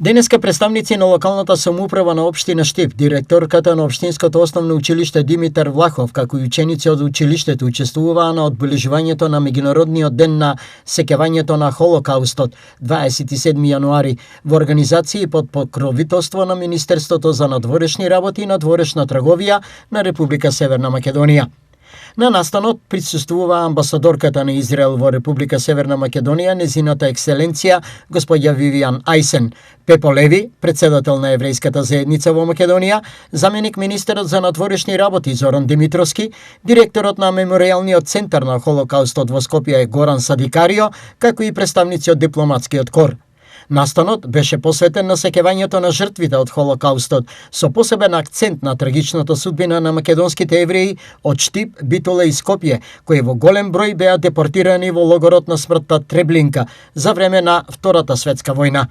Денеска представници на локалната самоуправа на општина Штип, директорката на општинското основно училиште Димитар Влахов, како и ученици од училиштето учествуваа на одбележувањето на меѓународниот ден на сеќавањето на Холокаустот 27 јануари во организации под покровителство на Министерството за надворешни работи и надворешна трговија на Република Северна Македонија. На настанот присуствува амбасадорката на Израел во Република Северна Македонија, незината екселенција господја Вивијан Ајсен, Пепо Леви, председател на еврејската заедница во Македонија, заменик министерот за надворешни работи Зоран Димитровски, директорот на Меморијалниот центар на Холокаустот во Скопје Горан Садикарио, како и представници од дипломатскиот кор. Настанот беше посветен на сеќавањето на жртвите од Холокаустот, со посебен акцент на трагичната судбина на македонските евреи од Штип, Битола и Скопје, кои во голем број беа депортирани во логорот на смртта Треблинка за време на Втората светска војна.